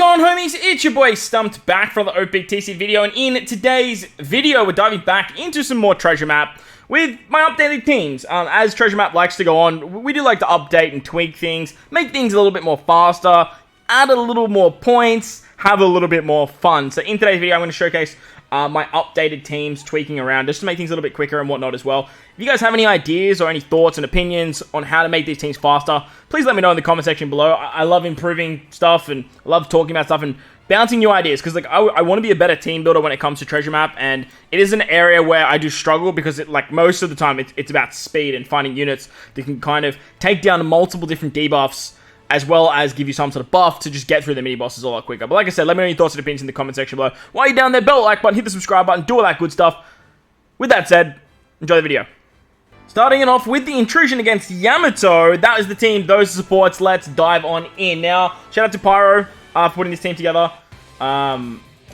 going on, homies? It's your boy Stumped back for the OPTC video, and in today's video we're diving back into some more treasure map with my updated teams. As treasure map likes to go on, we do like to update and tweak things, make things a little bit more faster, add a little more points, have a little bit more fun. So in today's video I'm going to showcase my updated teams, tweaking around just to make things a little bit quicker and whatnot as well. If you guys have any ideas or any thoughts and opinions on how to make these teams faster, please let me know in the comment section below. I love improving stuff and I love talking about stuff and bouncing new ideas, because I want to be a better team builder when it comes to treasure map, and it is an area where I do struggle because most of the time it's about speed and finding units that can kind of take down multiple different debuffs, as well as give you some sort of buff to just get through the mini-bosses a lot quicker. But like I said, let me know your thoughts and opinions in the comment section below. While you're down there, bell the like button, hit the subscribe button, do all that good stuff. With that said, enjoy the video. Starting it off with the intrusion against Yamato. That is the team, those supports. Let's dive on in. Now, shout out to Pyro for putting this team together.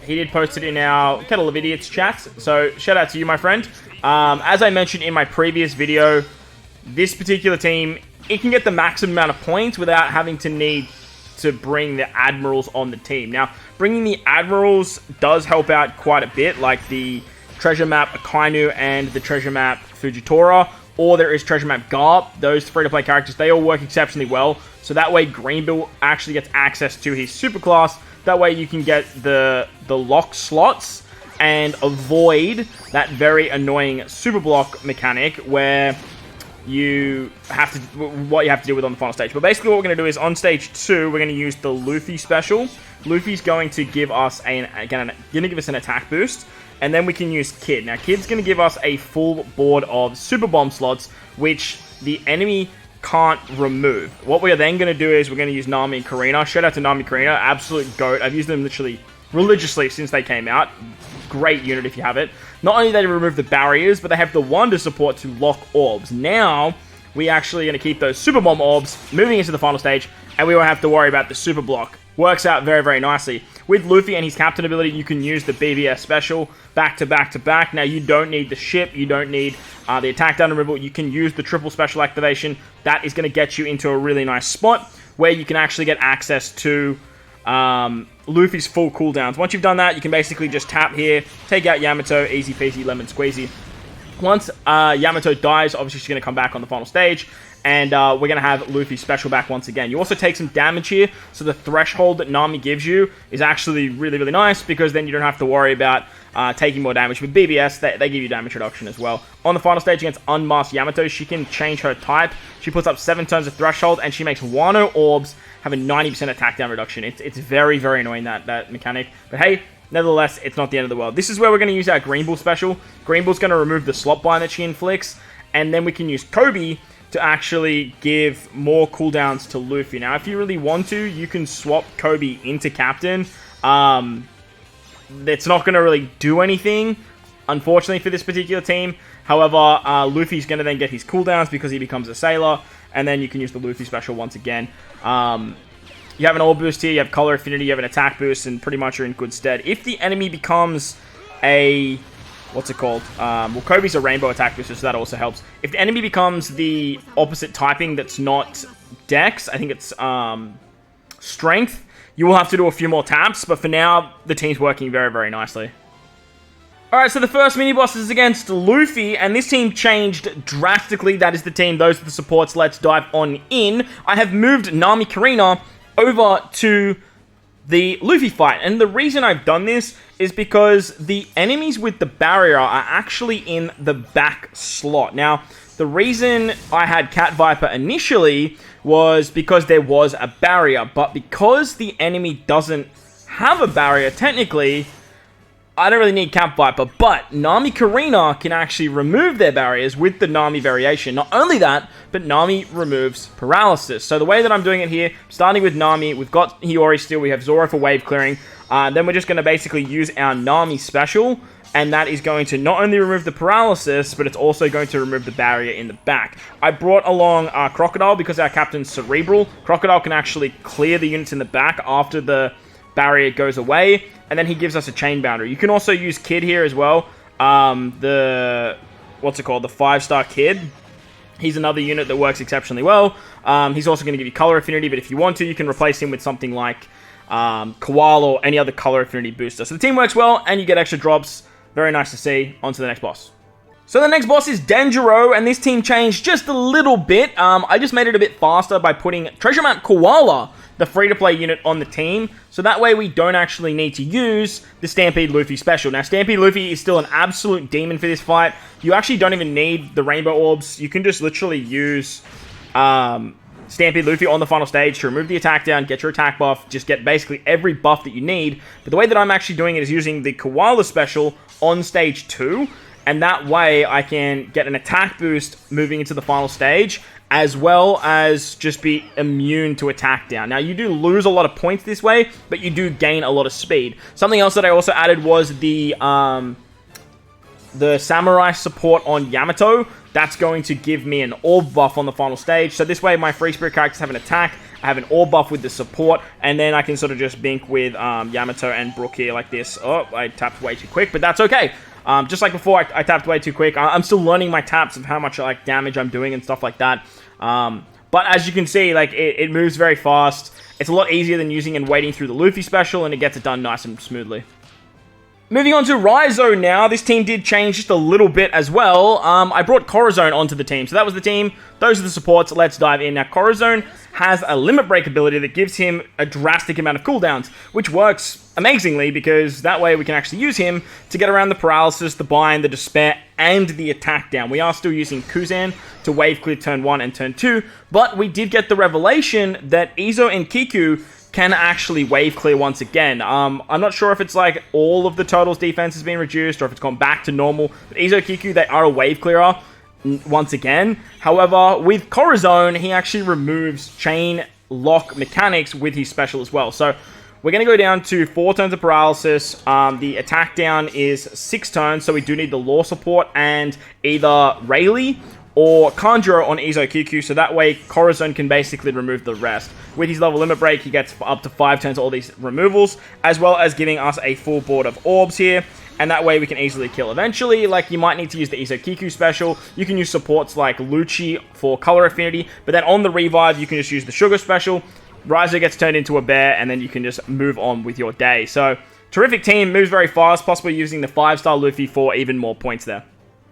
He did post it in our Kettle of Idiots chat, so shout out to you, my friend. As I mentioned in my previous video, this particular team, it can get the maximum amount of points without having to need to bring the Admirals on the team. Now, bringing the Admirals does help out quite a bit, like the treasure map Akainu and the treasure map Fujitora, or there is treasure map Garp. Those free-to-play characters, they all work exceptionally well. So that way, Greenbill actually gets access to his superclass. That way, you can get the lock slots and avoid that very annoying super block mechanic where you have to, what you have to deal with on the final stage. But basically what we're going to do is on stage 2, we're going to use the Luffy special. Luffy's going to give us an attack boost, and then we can use Kid. Now Kid's going to give us a full board of super bomb slots, which the enemy can't remove. What we are then going to do is we're going to use Nami and Karina. Shout out to Nami and Karina, absolute goat. I've used them literally religiously since they came out. Great unit if you have it. Not only do they remove the barriers, but they have the wonder support to lock orbs. Now, we actually going to keep those super bomb orbs moving into the final stage, and we won't have to worry about the super block. Works out very, very nicely. With Luffy and his captain ability, you can use the BBS special back to back to back. Now, you don't need the ship. You don't need the attack down removal. You can use the triple special activation. That is going to get you into a really nice spot where you can actually get access to Luffy's full cooldowns. Once you've done that, you can basically just tap here, take out Yamato, easy peasy, lemon squeezy. Once Yamato dies, obviously she's going to come back on the final stage, and we're going to have Luffy special back once again. You also take some damage here, so the threshold that Nami gives you is actually really, really nice, because then you don't have to worry about taking more damage. With BBS, they give you damage reduction as well. On the final stage against Unmasked Yamato, she can change her type. She puts up 7 turns of threshold, and she makes Wano orbs have a 90% attack down reduction. It's very, very annoying, that mechanic. But hey, nevertheless, it's not the end of the world. This is where we're going to use our Greenbill special. Greenbill's going to remove the slot bind that she inflicts, and then we can use Kobe to actually give more cooldowns to Luffy. Now, if you really want to, you can swap Kobe into Captain. It's not going to really do anything, unfortunately, for this particular team. However, Luffy's going to then get his cooldowns because he becomes a sailor, and then you can use the Luffy special once again. You have an orb boost here, you have color affinity, you have an attack boost, and pretty much you're in good stead. If the enemy becomes a... what's it called? Well, Kobe's a rainbow attack booster, so that also helps. If the enemy becomes the opposite typing that's not Dex, I think it's Strength, you will have to do a few more taps, but for now, the team's working very, very nicely. Alright, so the first mini-boss is against Luffy, and this team changed drastically. That is the team, those are the supports. Let's dive on in. I have moved Nami Karina over to the Luffy fight, and the reason I've done this is because the enemies with the barrier are actually in the back slot. Now, the reason I had Cat Viper initially was because there was a barrier, but because the enemy doesn't have a barrier, technically, I don't really need Cat Viper, but Nami Karina can actually remove their barriers with the Nami variation. Not only that, but Nami removes paralysis. So the way that I'm doing it here, starting with Nami, we've got Hiyori still, we have Zoro for wave clearing, then we're just going to basically use our Nami special, and that is going to not only remove the paralysis, but it's also going to remove the barrier in the back. I brought along Crocodile because our captain's cerebral. Crocodile can actually clear the units in the back after the barrier goes away, and then he gives us a chain boundary. You can also use Kid here as well. The 5-star Kid. He's another unit that works exceptionally well. He's also going to give you color affinity, but if you want to, you can replace him with something like Koala, or any other color affinity booster. So the team works well, and you get extra drops. Very nice to see. On to the next boss. So the next boss is Denjiro, and this team changed just a little bit. I just made it a bit faster by putting Treasure Map Koala, the free-to-play unit, on the team. So that way we don't actually need to use the Stampede Luffy special. Now, Stampede Luffy is still an absolute demon for this fight. You actually don't even need the Rainbow Orbs. You can just literally use Stampede Luffy on the final stage to remove the attack down, get your attack buff, just get basically every buff that you need. But the way that I'm actually doing it is using the Koala special on stage 2. And that way, I can get an attack boost moving into the final stage, as well as just be immune to attack down. Now, you do lose a lot of points this way, but you do gain a lot of speed. Something else that I also added was the Samurai support on Yamato. That's going to give me an orb buff on the final stage. So this way, my free spirit characters have an attack. I have an orb buff with the support, and then I can sort of just bink with Yamato and Brook here like this. Oh, I tapped way too quick, but that's okay. Just like before, I tapped way too quick. I'm still learning my taps of how much like damage I'm doing and stuff like that. But as you can see, like it moves very fast. It's a lot easier than using and waiting through the Luffy special, and it gets it done nice and smoothly. Moving on to Raizo now. This team did change just a little bit as well. I brought Corazon onto the team. So that was the team. Those are the supports. Let's dive in. Now, Corazon has a limit break ability that gives him a drastic amount of cooldowns, which works amazingly because that way we can actually use him to get around the paralysis, the bind, the despair, and the attack down. We are still using Kuzan to wave clear turn 1 and turn 2, but we did get the revelation that Izo and Kiku can actually wave clear once again. I'm not sure if it's like all of the Turtles' defense has been reduced or if it's gone back to normal, but Izo, Kiku, they are a wave clearer once again. However, with Corazon, he actually removes chain lock mechanics with his special as well. So we're going to go down to 4 turns of paralysis. The attack down is 6 turns, so we do need the law support and either Rayleigh or Kanjuro on Izo Kiku, so that way Corazon can basically remove the rest. With his level limit break, he gets up to 5 turns of all these removals, as well as giving us a full board of orbs here. And that way we can easily kill. Eventually, like, you might need to use the Izo Kiku special. You can use supports like Lucci for color affinity. But then on the revive, you can just use the Sugar special. Raizo gets turned into a bear, and then you can just move on with your day. So, terrific team, moves very fast, possibly using the 5-star Luffy for even more points there.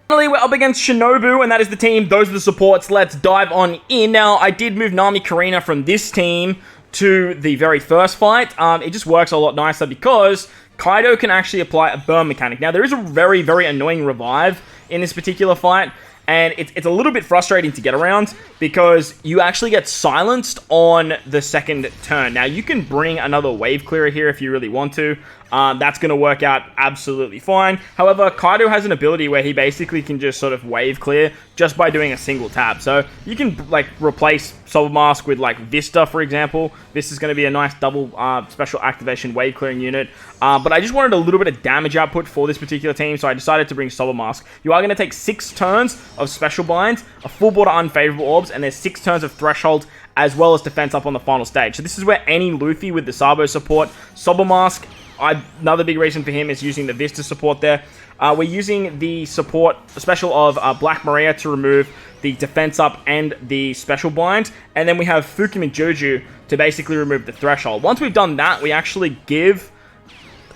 Finally, we're up against Shinobu, and that is the team. Those are the supports. Let's dive on in. Now, I did move Nami Karina from this team to the very first fight. It just works a lot nicer because Kaido can actually apply a burn mechanic. Now, there is a very, very annoying revive in this particular fight, and it's a little bit frustrating to get around because you actually get silenced on the second turn. Now, you can bring another wave clearer here if you really want to. That's going to work out absolutely fine. However, Kaido has an ability where he basically can just sort of wave clear just by doing a single tap. So you can like replace Soul Mask with like Vista, for example. This is going to be a nice double special activation wave clearing unit. But I just wanted a little bit of damage output for this particular team, so I decided to bring Soul Mask. You are going to take 6 turns of special binds, a full board of unfavorable orbs, and there's 6 turns of threshold, as well as defense up on the final stage. So this is where any Luffy with the Sabo support, Soul Mask, another big reason for him is using the Vista support there. We're using the support special of Black Maria to remove the defense up and the special bind. And then we have Fukimi Joju to basically remove the threshold. Once we've done that, we actually give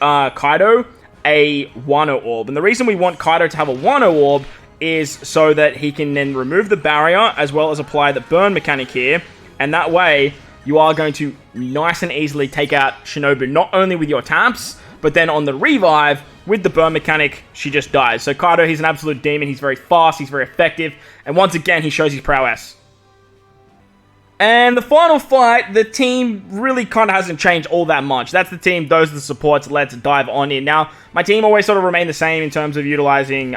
Kaido a Wano orb. And the reason we want Kaido to have a Wano orb is so that he can then remove the barrier as well as apply the burn mechanic here. And that way, you are going to nice and easily take out Shinobu, not only with your taps, but then on the revive, with the burn mechanic, she just dies. So Kaido, he's an absolute demon. He's very fast, he's very effective, and once again, he shows his prowess. And the final fight, the team really kind of hasn't changed all that much. That's the team, those are the supports. Let's dive on in. Now, my team always sort of remain the same in terms of utilizing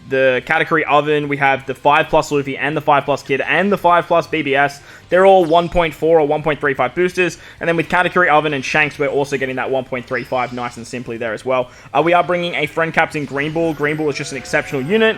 the category Oven. We have the 5+ Luffy and the 5+ Kid and the 5+ BBS. They're all 1.4 or 1.35 boosters. And then with category Oven and Shanks, we're also getting that 1.35 nice and simply there as well. We are bringing a friend captain Green Bull. Green Bull is just an exceptional unit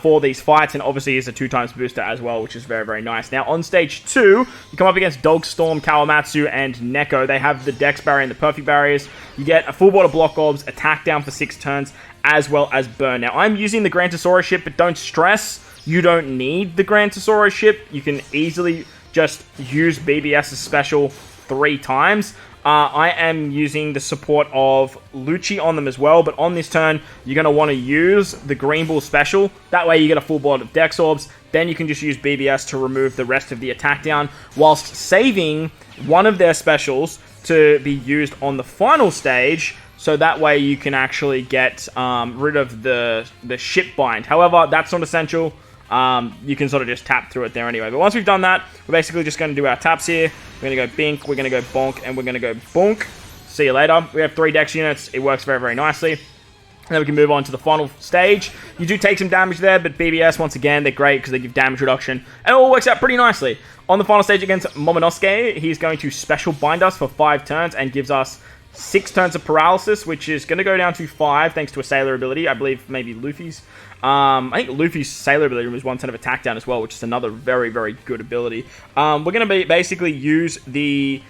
for these fights, and obviously is a 2x booster as well, which is very, very nice. Now, on stage 2, you come up against Dogstorm, Kawamatsu, and Neko. They have the Dex barrier and the Perfect barriers. You get a full board of block orbs, attack down for 6 turns, as well as burn. Now, I'm using the Grantosaurus ship, but don't stress. You don't need the Grantosaurus ship. You can easily just use BBS's special 3 times. I am using the support of Lucci on them as well, but on this turn, you're going to want to use the Green Bull special. That way you get a full board of Dex Orbs. Then you can just use BBS to remove the rest of the attack down, whilst saving one of their specials to be used on the final stage, so that way you can actually get rid of the ship bind. However, that's not essential. You can sort of just tap through it there anyway. But once we've done that, we're basically just going to do our taps here. We're going to go Bink, we're going to go Bonk, and we're going to go Bonk. See you later. We have 3 Dex units. It works very, very nicely. And then we can move on to the final stage. You do take some damage there, but BBS, once again, they're great because they give damage reduction. And it all works out pretty nicely. On the final stage against Momonosuke, he's going to special bind us for 5 turns and gives us 6 turns of paralysis, which is going to go down to 5 thanks to a sailor ability. I believe maybe Luffy's. I think Luffy's sailor ability removes 1 turn of attack down as well, which is another very, very good ability. We're going to basically use the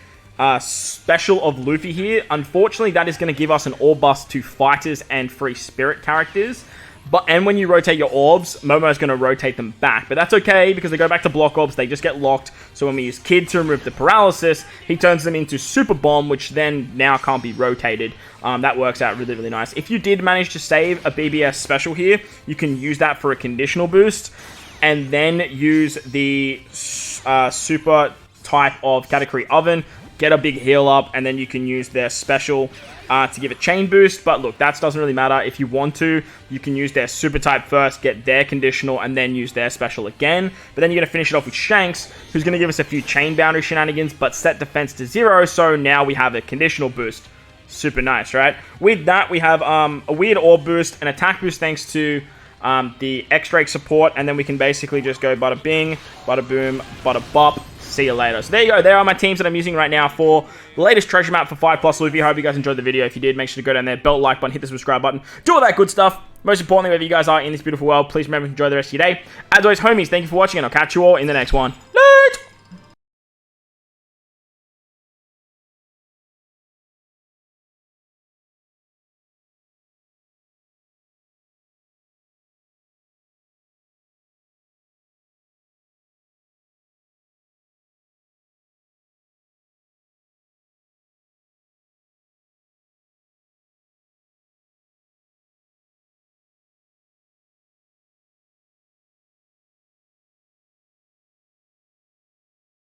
special of Luffy here. Unfortunately, that is going to give us an orb bust to fighters and free spirit characters. And when you rotate your orbs, Momo's going to rotate them back. But that's okay, because they go back to block orbs, they just get locked. So when we use Kid to remove the paralysis, he turns them into Super Bomb, which then now can't be rotated. That works out really, really nice. If you did manage to save a BBS special here, you can use that for a conditional boost, and then use the super type of Katakuri Oven, get a big heal up, and then you can use their special to give a chain boost. But look, that doesn't really matter. If you want to, you can use their super type first, get their conditional, and then use their special again. But then you're going to finish it off with Shanks, who's going to give us a few chain boundary shenanigans, but set defense to 0, so now we have a conditional boost. Super nice, right? With that, we have a weird orb boost, an attack boost thanks to the X-Drake support, and then we can basically just go bada bing, bada boom, bada bop. See you later. So there you go. There are my teams that I'm using right now for the latest treasure map for 5+ Luffy. I hope you guys enjoyed the video. If you did, make sure to go down there, belt like button, hit the subscribe button, do all that good stuff. Most importantly, wherever you guys are in this beautiful world, please remember to enjoy the rest of your day. As always, homies, thank you for watching, and I'll catch you all in the next one.